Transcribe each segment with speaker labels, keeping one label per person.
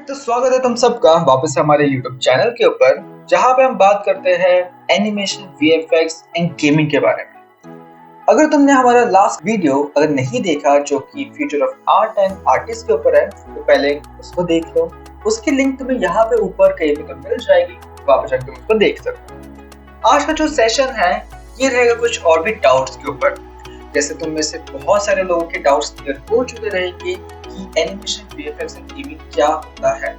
Speaker 1: तो स्वागत है तुम सबका वापस से हमारे YouTube चैनल के ऊपर, जहां पे हम बात करते हैं एनिमेशन, वीएफएक्स एंड गेमिंग के बारे में। अगर तुमने हमारा लास्ट वीडियो अगर नहीं देखा जो कि future of art and artist के ऊपर है, तो पहले उसको देख लो। उसकी लिंक तुम्हें यहाँ पे ऊपर कहीं पे तो मिल जाएगी, वहां पे जाकर तुम उसको देख सकते हो। आज का जो सेशन है ये रहेगा कुछ और भी डाउट्स के ऊपर। जैसे तुम में से बहुत सारे लोगों के डाउट्स क्लियर हो चुके रहेंगे कि एनिमेशन, वीएफएक्स एंड गेमिंग क्या होता है,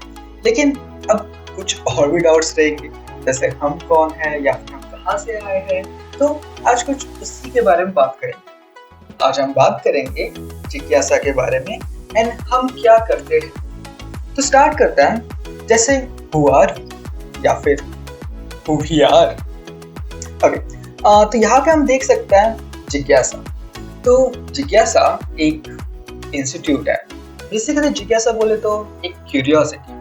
Speaker 1: लेकिन अब कुछ और भी डाउट्स रहेंगे, जैसे हम कौन है या फिर हम कहाँ से आए हैं। तो आज कुछ उसी के बारे में बात करेंगे। आज हम बात करेंगे जिज्ञासा के बारे में एंड हम क्या करते हैं। तो स्टार्ट करते हैं, जैसे हु आर या फिर हु वी आर। ओके, तो यहाँ पे हम देख सकते हैं जिज्ञासा। तो जिज्ञासा एक इंस्टीट्यूट है। बेसिकली जिज्ञासा बोले तो एक क्यूरियोसिटी।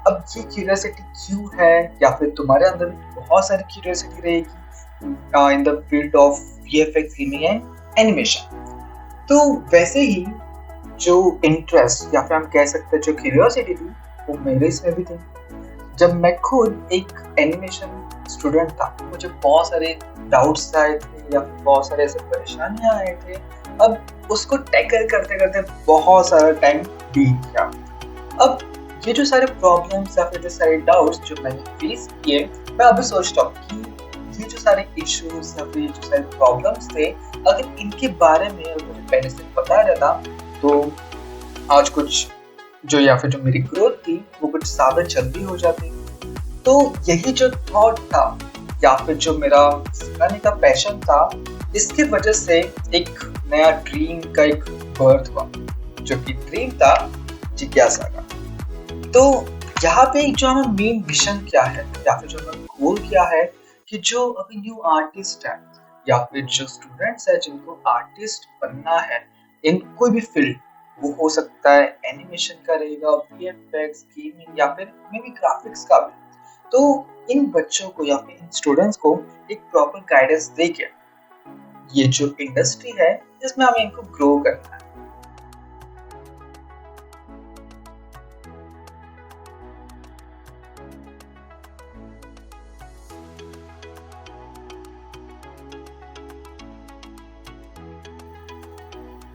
Speaker 1: अब ये क्यूरियोसिटी क्यों है, या फिर तुम्हारे अंदर बहुत सारी क्यूरियोसिटी रहेगी in the field of VFX, gaming and animation. तो वैसे ही जो इंटरेस्ट या फिर हम कह सकते हैं जो क्यूरियोसिटी थी, वो मेरे इसमें भी थी। जब मैं खुद एक एनिमेशन स्टूडेंट था, मुझे बहुत सारे डाउट्स आए थे या बहुत सारे ऐसे परेशानियां आए थे। अब उसको टैकल करते करते बहुत सारा टाइम बीत गया। अब ये जो सारे प्रॉब्लम्स या फिर जो सारे डाउट्स जो मैंने फेस किए, मैं अभी सोचता हूँ कि ये जो सारे इश्यूज या फिर ये जो सारे प्रॉब्लम्स थे, अगर इनके बारे में अगर मुझे पहले से पता रहता तो आज कुछ जो या फिर जो मेरी ग्रोथ थी वो कुछ ज्यादा जल्दी हो जाती। तो यही जो थॉट था या फिर जो मेरा सिखाने का पैशन था, इसकी वजह से एक नया ड्रीम का एक बर्थ हुआ, जो कि ड्रीम था जिज्ञासा का। तो यहाँ पे जो हमारा मेन विजन क्या है या फिर जो हमारा गोल क्या है, कि जो अभी न्यू आर्टिस्ट है या फिर जो स्टूडेंट्स है जिनको आर्टिस्ट बनना है इन कोई भी फील्ड, वो हो सकता है एनिमेशन का रहेगा, वीएफएक्स, गेमिंग या फिर मे बी ग्राफिक्स का भी। तो इन बच्चों को या फिर इन स्टूडेंट्स को एक प्रॉपर गाइडेंस देके ये जो इंडस्ट्री है इसमें हमें इनको ग्रो करना है।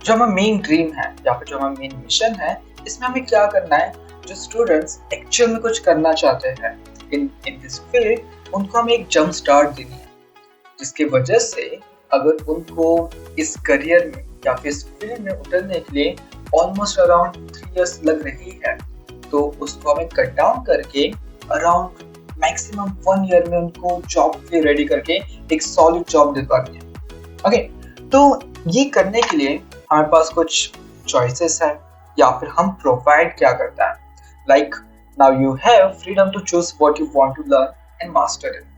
Speaker 1: जो हमारा मेन ड्रीम है या फिर जो हमारा मेन मिशन है, इसमें हमें क्या करना है, जो स्टूडेंट्स एक्चुअल में कुछ करना चाहते हैं इन दिस फील्ड, उनको हमें एक जंप स्टार्ट देनी है, जिसकी वजह से अगर उनको इस करियर में या फिर इस फील्ड में उतरने के लिए ऑलमोस्ट अराउंड 3 इयर्स लग रही है, तो उसको हमें कट डाउन करके अराउंड मैक्सिमम 1 ईयर में उनको जॉब के लिए रेडी करके एक सॉलिड जॉब दिलवानी है। ओके, तो ये करने के लिए हमारे पास कुछ चॉइसेस है या फिर हम प्रोवाइड क्या करता है। Like now you have freedom to choose what you want to learn and master it.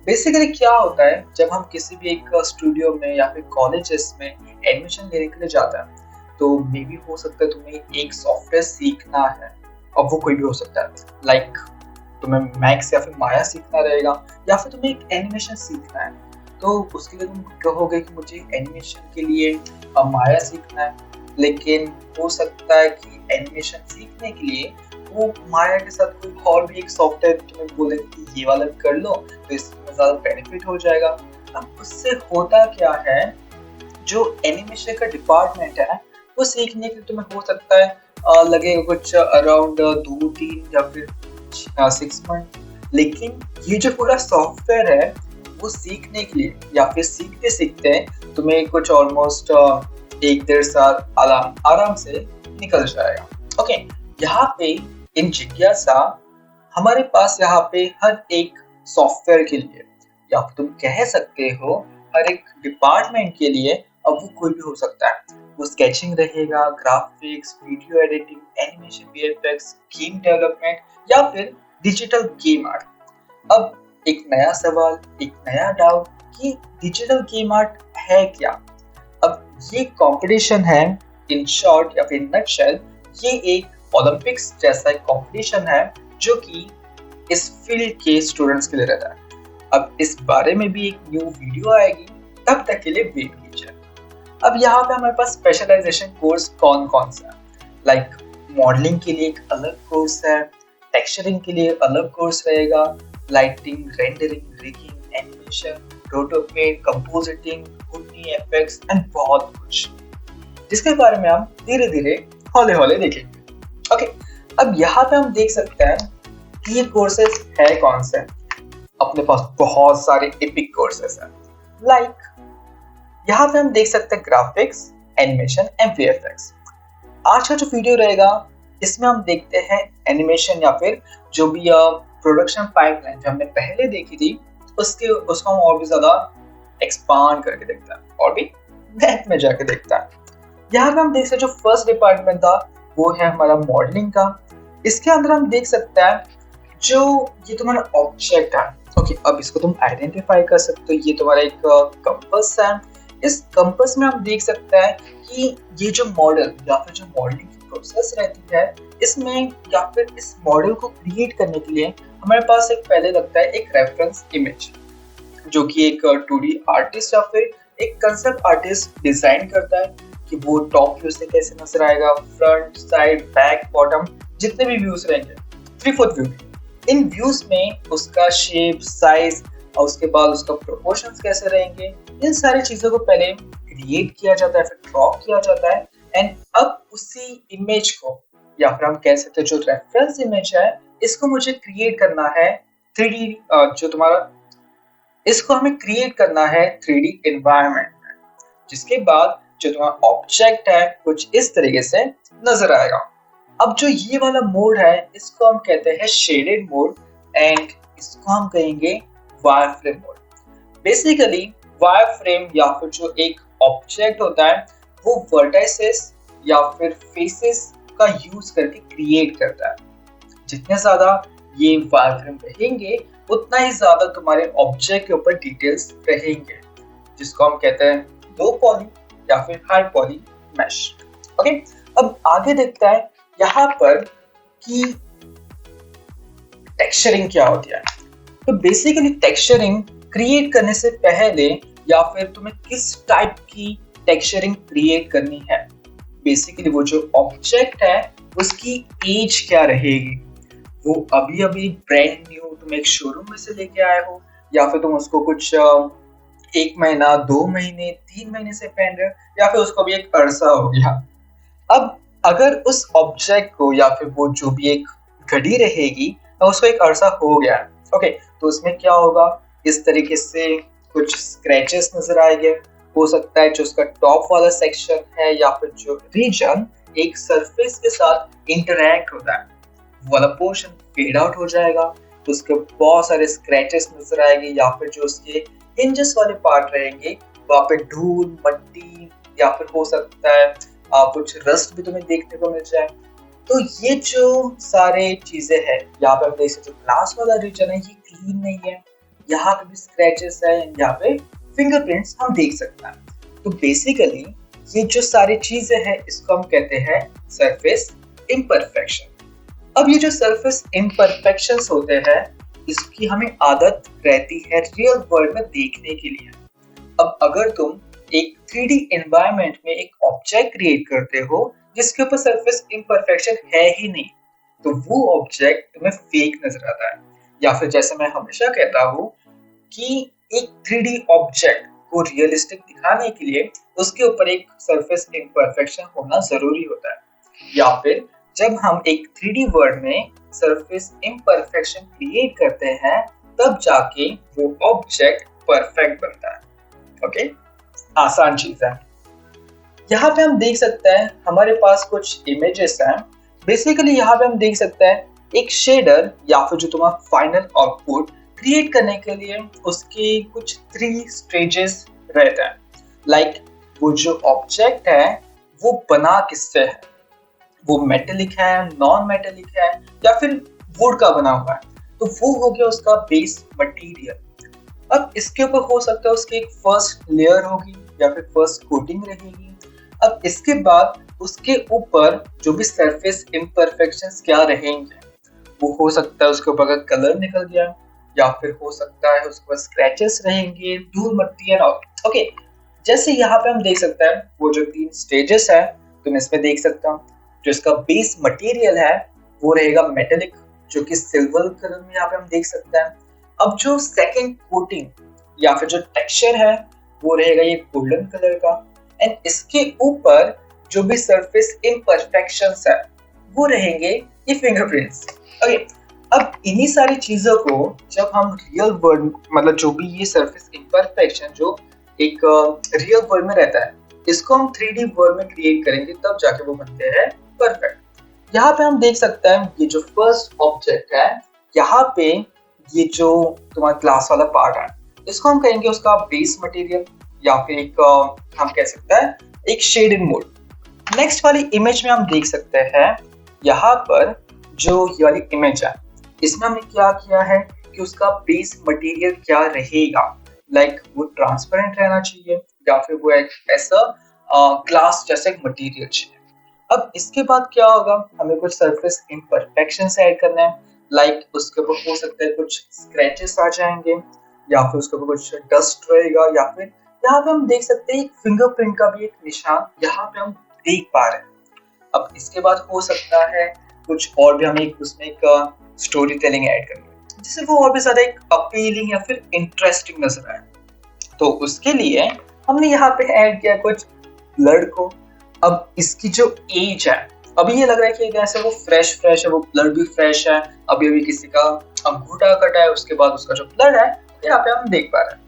Speaker 1: Basically क्या होता है, जब हम किसी भी एक स्टूडियो में या फिर कॉलेजेस में एडमिशन लेने के लिए जाता है, तो मे बी हो सकता है तुम्हें एक सॉफ्टवेयर सीखना है, और वो कोई भी हो सकता है। लाइक तुम्हें मैक्स या फिर माया सीखना रहेगा, या फिर तुम्हें एक एनिमेशन सीखना है। तो उसके लिए तुम कहोगे कि मुझे एनिमेशन के लिए माया सीखना है, लेकिन हो सकता है कि एनिमेशन सीखने के लिए वो माया के साथ कोई और भी एक सॉफ्टवेयर तुम्हें बोले कि ये वाला कर लो, तो इसमें ज़्यादा बेनिफिट हो जाएगा। अब उससे होता क्या है, जो एनिमेशन का डिपार्टमेंट है वो सीखने के लिए तुम्हें हो सकता है लगेगा कुछ अराउंड 2-3 या फिर 6 मंथ, लेकिन ये जो पूरा सॉफ्टवेयर है वो सीखने के लिए या फिर सीखते सीखते तुम्हें कुछ ऑलमोस्ट 1-1.5 साल आराम से निकल जाएगा। ओके, यहाँ पे इन जिज्ञासा हमारे पास यहाँ पे हर एक सॉफ्टवेयर के लिए या फिर तुम कह सकते हो हर एक डिपार्टमेंट के लिए, अब वो कोई भी हो सकता है, वो स्केचिंग रहेगा, graphics, video editing, animation, VFX, game development या फिर डिजिटल गेम आर्ट। अब एक नया सवाल, एक नया डाउट कि डिजिटल गेम आर्ट है क्या। अब ये कंपटीशन है, इन शॉर्ट या फिर इन नटशेल, ये एक ओलंपिक्स जैसा एक कंपटीशन है जो कि इस फील्ड के स्टूडेंट्स के लिए रहता है। अब इस बारे में भी एक न्यू वीडियो आएगी, तब तक के लिए वेट कीजिए। अब यहाँ पे हमारे पास स्पेशलाइजेशन कोर्स कौन कौन सा है, लाइक मॉडलिंग के लिए एक अलग कोर्स है, टेक्सचरिंग के लिए अलग कोर्स रहेगा, lighting, rendering, rigging, animation, rotopaint, compositing, हुडी इफेक्ट्स एंड बहुत कुछ, जिसके बारे में हम धीरे धीरे हौले हौले देखेंगे। ओके, अब यहाँ पे हम देख सकते हैं कि ये कोर्सेज है कौन से। अपने पास बहुत सारे एपिक कोर्सेज हैं, लाइक यहाँ पे हम देख सकते हैं ग्राफिक्स, एनिमेशन एंड वीएफएक्स। आज का जो वीडियो रहेगा इसमें हम देखते हैं एनिमेशन या फिर जो भी प्रोडक्शन पाइपलाइन जो हमने पहले देखी थी उसको हम और भी ज्यादा एक्सपांड करके देखते हैं और भी डेप्थ में जाके देखता है। यहाँ पे हम देख सकते हैं जो फर्स्ट डिपार्टमेंट था वो है हमारा मॉडलिंग का। इसके अंदर हम देख सकते हैं जो ये तुम्हारा ऑब्जेक्ट है। ओके, अब इसको तुम आइडेंटिफाई कर सकते हो। ये तुम्हारा एक कंपास है। इस कंपास में हम देख सकते हैं कि ये जो मॉडल या फिर जो मॉडलिंग की प्रोसेस रहती है इसमें या फिर इस मॉडल को क्रिएट करने के लिए हमारे पास एक पहले लगता है एक रेफरेंस इमेज, जो कि एक 2D आर्टिस्ट या फिर एक कंसेप्ट आर्टिस्ट डिजाइन करता है कि वो टॉप व्यू से कैसे नजर आएगा, फ्रंट, साइड, बैक, बॉटम, जितने भी व्यूज रहेंगे, 3/4 व्यू। इन व्यूज में उसका शेप, साइज और उसके बाद उसका प्रोपोर्शंस कैसे रहेंगे, इन सारी चीजों को पहले क्रिएट किया जाता है, फिर ड्रॉ किया जाता है। एंड अब उसी इमेज को या फिर हम कह सकते हैं जो रेफरेंस इमेज है इसको मुझे क्रिएट करना है 3D, जो तुम्हारा इसको हमें क्रिएट करना है 3D एनवायरनमेंट में, जिसके बाद जो तुम्हारा ऑब्जेक्ट है कुछ इस तरीके से नजर आएगा। अब जो ये वाला मोड है इसको हम कहते हैं शेडेड मोड एंड इसको हम कहेंगे wire frame mode. Basically wire frame या फिर जो एक ऑब्जेक्ट होता है वो वर्टाइसेस या फिर फेसेस का यूज करके क्रिएट करता है। जितने ज्यादा ये वायर फ्रेम रहेंगे उतना ही ज्यादा तुम्हारे ऑब्जेक्ट के ऊपर डिटेल्स रहेंगे, जिसको हम कहते हैं लो पॉली या फिर हाई पॉली मैश। ओके, अब आगे देखते हैं यहाँ पर कि टेक्सचरिंग क्या होती है। तो बेसिकली टेक्सचरिंग क्रिएट करने से पहले या फिर तुम्हें किस टाइप की टेक्सचरिंग क्रिएट करनी है, बेसिकली वो जो ऑब्जेक्ट है उसकी एज क्या रहेगी, वो अभी अभी ब्रांड न्यू तुम एक शोरूम में से लेके आए हो या फिर तुम उसको कुछ 1 महीना, 2 महीने, 3 महीने से पहन रहे हो या फिर उसको भी एक अरसा हो गया। अब अगर उस ऑब्जेक्ट को या फिर वो जो भी एक घड़ी रहेगी उसको एक अरसा हो गया, ओके, तो उसमें क्या होगा, इस तरीके से कुछ स्क्रैचेस नजर आएंगे। हो सकता है जो उसका टॉप वाला सेक्शन है या फिर जो रीजन एक सरफेस के साथ इंटरैक्ट होता है वो वाला पोर्शन फेड आउट हो जाएगा, तो उसके बहुत सारे स्क्रैचेस नजर आएंगे या फिर जो उसके हिंजेस वाले पार्ट रहेंगे वहाँ पे धूल, मिट्टी या फिर हो सकता है कुछ रस्ट भी तुम्हें देखने को मिल जाए। तो ये जो सारे चीजें हैं यहाँ पे हम देख सकते, ग्लास वाला रीजन है ये क्लीन नहीं है, यहाँ पे भी स्क्रैचेस है, यहाँ पे फिंगरप्रिंट्स हम देख सकते हैं। तो बेसिकली ये जो सारी चीजें हैं इसको हम कहते हैं सरफेस इम्परफेक्शन। अब ये जो सरफेस इम्परफेक्शंस होते हैं इसकी हमें आदत रहती है रियल वर्ल्ड में देखने के लिए। अब अगर तुम एक 3D एनवायरनमेंट में एक ऑब्जेक्ट क्रिएट करते हो जिसके ऊपर सरफेस इम्परफेक्शन है ही नहीं, तो वो ऑब्जेक्ट तुम्हें फेक नजर आता है। या फिर जैसे मैं हमेशा कहता हूँ कि एक 3D ऑब्जेक्ट को रियलिस्टिक दिखाने के लिए उसके ऊपर एक सरफेस इम्परफेक्शन होना जरूरी होता है, या फिर जब हम एक 3D वर्ल्ड में सरफेस इम्परफेक्शन क्रिएट करते हैं तब जाके वो ऑब्जेक्ट परफेक्ट बनता है। ओके, आसान चीज है। यहाँ पे हम देख सकते हैं हमारे पास कुछ इमेजेस हैं। बेसिकली यहाँ पे हम देख सकते हैं एक शेडर या फिर जो तुम्हारा फाइनल आउटपुट क्रिएट करने के लिए उसके कुछ 3 स्टेजेस रहते हैं। लाइक वो जो ऑब्जेक्ट है वो बना किससे है, वो मेटेलिक है, नॉन मेटेलिक है या फिर वुड का बना हुआ है, तो वो हो गया उसका बेस मटेरियल। अब इसके ऊपर हो सकता है उसकी एक फर्स्ट लेयर होगी या फिर फर्स्ट कोटिंग रहेगी। अब इसके बाद उसके ऊपर जो भी सरफेस इम्परफेक्शंस क्या रहेंगे, वो हो सकता है उसके ऊपर कलर निकल गया या फिर हो सकता है उसके ऊपर स्क्रैचेस रहेंगे, धूल मिट्टी एंड ऑल। ओके, जैसे यहाँ पे हम देख सकते हैं वो जो 3 स्टेजेस है तुम इसमें देख सकता हूँ। जो इसका बेस मटेरियल है वो रहेगा मेटेलिक, जो कि सिल्वर कलर में यहाँ पे हम देख सकते हैं। अब जो सेकंड कोटिंग या फिर जो टेक्सचर है वो रहेगा ये गोल्डन कलर का, एंड इसके ऊपर जो भी सरफेस इम्परफेक्शंस है वो रहेंगे ये फिंगरप्रिंट्स। ओके, अब इन्हीं सारी चीजों को जब हम रियल वर्ल्ड, मतलब जो भी ये सरफेस इम्परफेक्शन जो एक रियल वर्ल्ड में रहता है, इसको हम 3D वर्ल्ड में क्रिएट करेंगे, तब जाके वो बनते हैं परफेक्ट। यहाँ पे हम देख सकते हैं ये जो फर्स्ट ऑब्जेक्ट है, यहाँ पे ये जो तुम्हारा ग्लास वाला पार्ट है, इसको हम कहेंगे उसका बेस मटेरियल, या फिर एक हम कह सकते हैं एक शेडेड मोड। नेक्स्ट वाली इमेज में हम देख सकते हैं यहाँ पर जो ये वाली इमेज है, इसमें हमने क्या किया है कि उसका बेस मटेरियल क्या रहेगा, लाइक वो ट्रांसपेरेंट रहना चाहिए या फिर वो एक ऐसा ग्लास जैसा एक मटेरियल चाहिए। अब इसके बाद क्या होगा, हमें कुछ सरफेस इम्परफेक्शंस ऐड करना है, लाइक उसके ऊपर हो सकता है कुछ स्क्रैचेस आ जाएंगे, या फिर उसके ऊपर कुछ डस्ट रहेगा, या फिर यहाँ पे हम देख सकते हैं एक फिंगरप्रिंट का भी एक निशान यहाँ पे हम देख पा रहे हैं। अब इसके बाद हो सकता है कुछ और भी हमें उसमें एक स्टोरी टेलिंग ऐड करनी है, जिससे वो और भी ज्यादा एक अपीलिंग या फिर इंटरेस्टिंग नजर आए। तो उसके लिए हमने यहाँ पे ऐड किया कुछ ब्लड को। अब इसकी जो एज है, अभी ये लग रहा है कि जैसे वो फ्रेश है, वो ब्लड भी फ्रेश है, अभी किसी का अंगूठा कटा है, उसके बाद उसका जो ब्लड है यहाँ पे हम देख पा रहे हैं।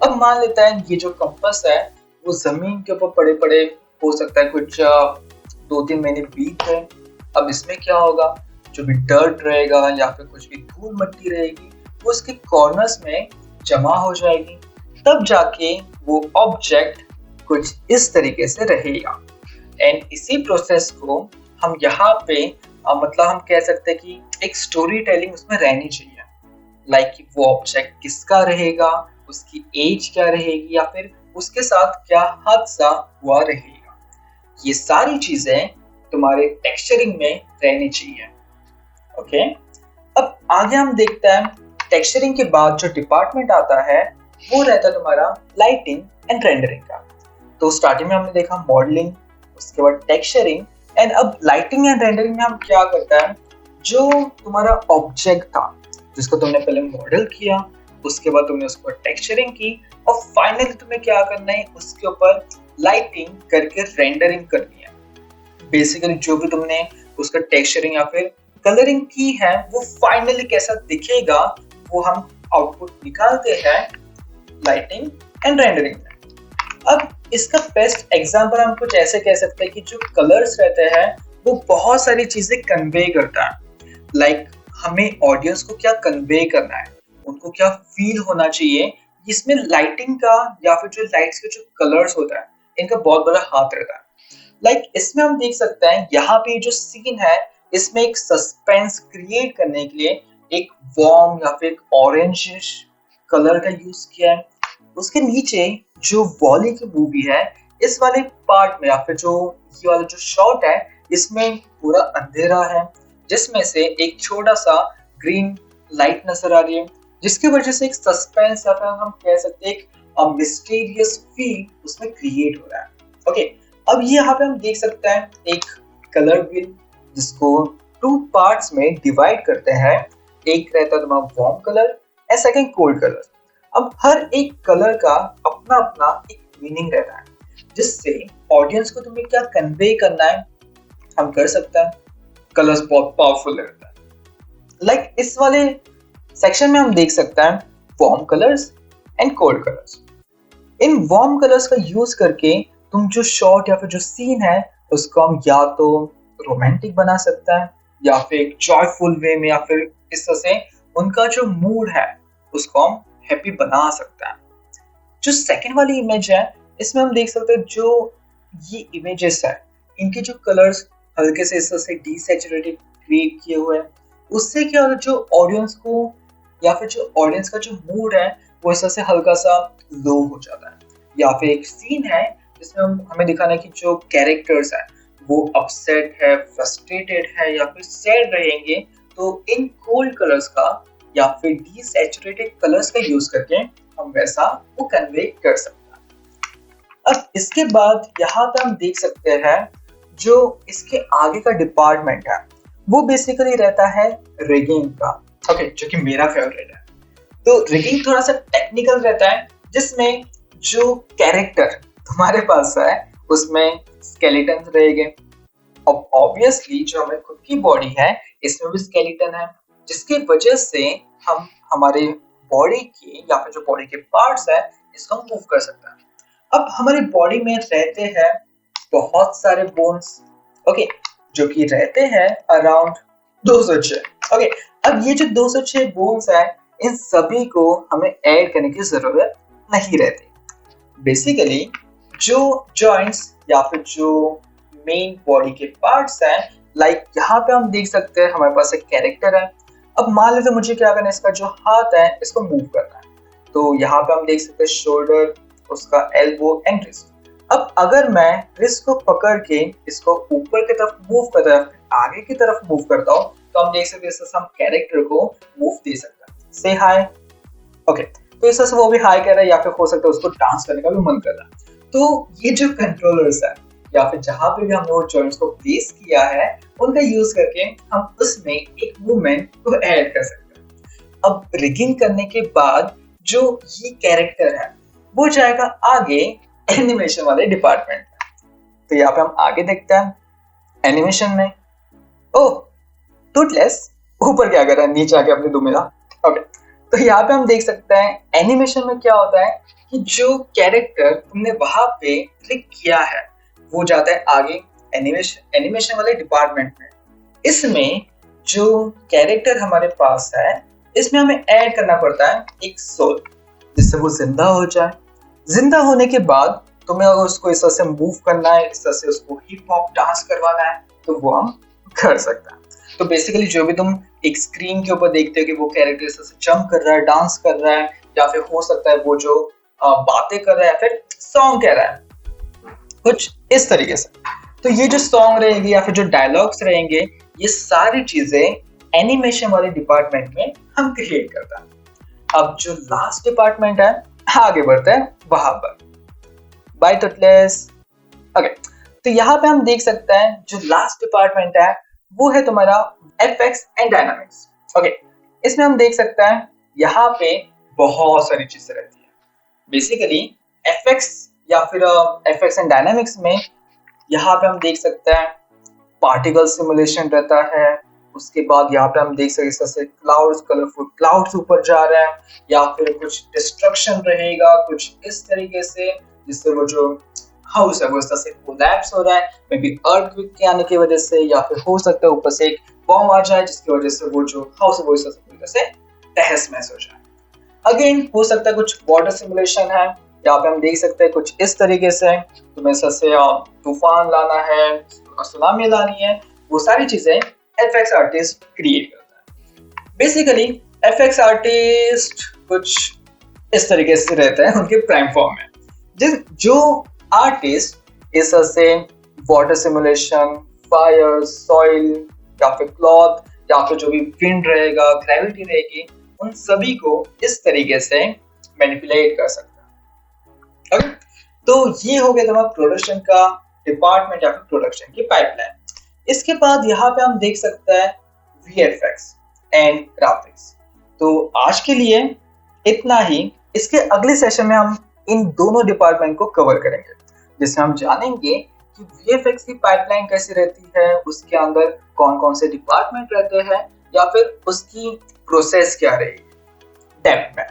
Speaker 1: अब मान लेता है ये जो कंपास है वो जमीन के ऊपर पड़े पड़े हो सकता है कुछ 2-3 महीने बीत गए। अब इसमें क्या होगा, जो भी डर्ट रहेगा या फिर कुछ भी धूल मिट्टी रहेगी वो उसके कॉर्नर्स में जमा हो जाएगी, तब जाके वो ऑब्जेक्ट कुछ इस तरीके से रहेगा। एंड इसी प्रोसेस को हम यहाँ पे मतलब हम कह सकते हैं कि एक स्टोरी टेलिंग उसमें रहनी चाहिए, लाइक वो ऑब्जेक्ट किसका रहेगा, उसकी एज क्या रहेगी, या फिर उसके साथ क्या हादसा हुआ रहेगा। ये सारी चीजें तुम्हारे टेक्सचरिंग में रहनी चाहिए। ओके, अब आगे हम देखते हैं टेक्सचरिंग के बाद जो डिपार्टमेंट आता है वो रहता है तुम्हारा लाइटिंग एंड रेंडरिंग का। तो स्टार्टिंग में हमने देखा मॉडलिंग, उसके बाद टेक्सचरिंग, एंड अब लाइटिंग एंड रेंडरिंग में हम क्या करता है, जो तुम्हारा ऑब्जेक्ट था जिसको तुमने पहले मॉडल किया, उसके बाद तुमने उसको टेक्सचरिंग की, और फाइनली तुम्हें क्या करना है, उसके ऊपर लाइटिंग करके रेंडरिंग करनी है। बेसिकली जो भी तुमने उसका टेक्सचरिंग या फिर कलरिंग की है वो फाइनली कैसा दिखेगा वो हम आउटपुट निकालते हैं लाइटिंग एंड रेंडरिंग में। अब इसका बेस्ट एग्जांपल हम कुछ ऐसे कह सकते हैं कि जो कलर्स रहते हैं वो बहुत सारी चीजें कन्वे करता है, लाइक हमें ऑडियंस को क्या कन्वे करना है, उनको क्या फील होना चाहिए, इसमें लाइटिंग का या फिर जो लाइट्स के जो कलर्स होता है इनका बहुत बड़ा हाथ रहता है। लाइक इसमें हम देख सकते हैं यहाँ पे जो सीन है इसमें एक सस्पेंस क्रिएट करने के लिए एक वार्म या फिर एक ऑरेंज कलर का यूज किया है। उसके नीचे जो वॉली की मूवी है इस वाले पार्ट में या फिर जो ये वाला जो शॉट है इसमें पूरा अंधेरा है, जिसमें से एक छोटा सा ग्रीन लाइट नजर आ रही है, जिसकी वजह से एक सस्पेंस या फिर हम कह सकते हैं एक मिस्टीरियस फील उसमें क्रिएट हो रहा है। ओके, अब ये यहाँ पे हम देख सकते हैं एक कलर व्हील जिसको 2 पार्ट्स में डिवाइड करते हैं। एक रहता है तुम्हारा warm colour and second cold colour. अब हर एक कलर का अपना अपना एक मीनिंग रहता है, जिससे ऑडियंस को तुम्हें क्या कन्वे करना है हम कर सकते हैं। कलर्स बहुत पावरफुल रहता है। लाइक इस वाले सेक्शन में हम देख सकते हैं warm colours and cold colours. In warm colours का यूज करके तुम जो शॉट या फिर जो सीन है उसको हम या तो रोमांटिक बना सकते हैं या फिर एक जॉयफुल वे में, या फिर इस तरह से उनका जो मूड है उसको हम हैप्पी बना सकते हैं। जो सेकंड वाली इमेज है इसमें हम देख सकते हैं जो ये इमेजेस है इनके जो कलर्स हल्के से इस तरह से डीसैचुरेटेड क्रिएट किए हुए हैं, उससे क्या होता है जो ऑडियंस को या फिर जो ऑडियंस का जो मूड है वो इस तरह से हल्का सा लो हो जाता है। या फिर एक सीन है जिसमें हमें दिखाना है कि जो कैरेक्टर्स है वो अपसेट है, फ्रस्ट्रेटेड है या फिर सैड रहेंगे, तो इन कोल्ड कलर्स का या फिर डीसैचुरेटेड कलर्स का यूज करके हम वैसा वो कन्वे कर सकते हैं। अब इसके बाद यहाँ पे हम देख सकते हैं जो इसके आगे का डिपार्टमेंट है वो बेसिकली रहता है रिगिंग का। ओके, जो कि मेरा फेवरेट है। तो रिगिंग थोड़ा सा टेक्निकल रहता है, जिसमें जो कैरेक्टर तुम्हारे पास है उसमें स्केलेटन रहेंगे। अब ऑब्वियसली जो हमें खुद की बॉडी है इसमें भी स्केलेटन है, जिसकी वजह से हम हमारे बॉडी की या फिर जो बॉडी के पार्ट्स है इसको हम मूव कर सकते हैं। अब हमारी बॉडी में रहते हैं बहुत सारे बोन्स, ओके, जो कि रहते हैं अराउंड 206। ओके, अब ये जो 206 बोन्स है इन सभी को हमें ऐड करने की जरूरत नहीं रहती। बेसिकली जो जॉइंट्स या फिर जो मेन बॉडी के पार्ट्स हैं, लाइक यहाँ पे हम देख सकते हैं हमारे पास एक कैरेक्टर है। अब मान लेते मुझे क्या करना है, इसका जो हाथ है इसको मूव करना है। तो यहाँ पे हम देख सकते हैं शोल्डर, उसका एल्बो एंड रिस्ट। अब अगर मैं रिस्ट को पकड़ के इसको ऊपर की तरफ मूव करता हूँ, आगे की तरफ मूव करता हूँ, तो हम देख सकते हैं इससे हम कैरेक्टर को मूव दे सकते हैं। से हाय, ओके, तो इस तरह से वो भी हाई कर रहा है या फिर हो सकता है उसको डांस करने का भी मन कर रहा है। तो ये जो कंट्रोलर्स है या फिर जहां पे भी हमने वो जॉइंट्स को प्लेस किया है उनका यूज करके हम उसमें एक मूवमेंट को ऐड कर सकते हैं। अब रिगिंग करने के बाद जो ये कैरेक्टर है वो जाएगा आगे एनिमेशन वाले डिपार्टमेंट में। तो यहाँ पे हम आगे देखते हैं एनिमेशन में। ओह, टूथलेस ऊपर क्या कर रहा है, नीचे आके अपने दो मिला। ओके, तो यहाँ पे हम देख सकते हैं एनिमेशन में क्या होता है कि जो कैरेक्टर तुमने वहां पे क्लिक किया है वो जाता है आगे एनिमेशन वाले डिपार्टमेंट में। इसमें जो कैरेक्टर हमारे पास है इसमें हमें ऐड करना पड़ता है एक सोल, जिससे वो जिंदा हो जाए। जिंदा होने के बाद तुम्हें अगर उसको इस तरह से मूव करना है, इस तरह से उसको हिप हॉप डांस करवाना है, तो वो हम कर सकते हैं। तो बेसिकली जो भी तुम एक स्क्रीन के ऊपर देखते हो कि वो कैरेक्टर इस तरह से जंप कर रहा है, डांस कर रहा है, या फिर हो सकता है वो जो बातें कर रहा है या फिर सॉन्ग कह रहा है, कुछ इस तरीके से। तो ये जो सॉन्ग रहेगी या फिर जो डायलॉग्स रहेंगे, ये सारी चीजें एनिमेशन वाले डिपार्टमेंट में हम क्रिएट करते हैं। अब जो लास्ट डिपार्टमेंट है आगे बढ़ते हैं वहां पर। बाय टुटलेस। ओके, तो यहाँ पे हम देख सकते हैं जो लास्ट डिपार्टमेंट है वो है तुम्हारा एफएक्स एंड डायनामिक्स। ओके, इसमें हम देख सकते हैं यहाँ पे बहुत सारी चीजें रहती है। बेसिकली एफएक्स या फिर एफएक्स एंड डायनामिक्स में यहाँ पे हम देख सकते हैं पार्टिकल सिमुलेशन रहता है। उसके बाद यहाँ पे हम देख सकते हैं जैसे क्लाउड्स, कलरफुल क्लाउड्स ऊपर जा रहे हैं, या फिर कुछ डिस्ट्रक्शन रहेगा कुछ इस तरीके से, जिससे वो जो हाउस है वो इस तरह से कोलैप्स हो रहा है, मे बी अर्थक्वेक के आने की वजह से, या फिर हो सकता है ऊपर से एक बॉम्ब आ जाए जिसकी वजह से वो जो हाउस है वो इस तरह से पूरी तरह से तहस महस हो जाए। अगेन हो सकता है कुछ वाटर सिमुलेशन है, यहाँ पे हम देख सकते हैं कुछ इस तरीके से तुम्हें इस तरह से तूफान लाना है, सुनामी लानी है, वो सारी चीजें एफएक्स आर्टिस्ट क्रिएट करता है। बेसिकली एफएक्स आर्टिस्ट कुछ इस तरीके से रहते हैं उनके प्राइम फॉर्म में। जो आर्टिस्ट इस तरह से वाटर सिमुलेशन, फायर, सॉइल या फिर क्लॉथ या फिर जो भी विंड रहेगा, ग्रेविटी रहेगी, उन सभी को इस तरीके से मैनिपुलेट कर सकता है। तो ये हो गया तुम्हारा प्रोडक्शन का डिपार्टमेंट या फिर प्रोडक्शन की पाइपलाइन। इसके बाद यहाँ पे हम देख सकते हैं वीएफएक्स एंड ग्राफिक्स। तो आज के लिए इतना ही। इसके अगले सेशन में हम इन दोनों डिपार्टमेंट को कवर करेंगे, जिसमें हम जानेंगे कि वीएफएक्स की पाइपलाइन कैसी रहती है, उसके अंदर कौन कौन से डिपार्टमेंट रहते हैं, या फिर उसकी प्रोसेस क्या रहेगी डेप्थ में।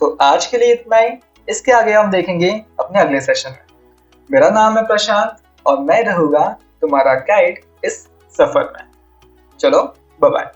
Speaker 1: तो आज के लिए इतना ही। इसके आगे हम देखेंगे अपने अगले सेशन में। मेरा नाम है प्रशांत और मैं रहूंगा तुम्हारा गाइड इस सफर में। चलो, बाय बाय।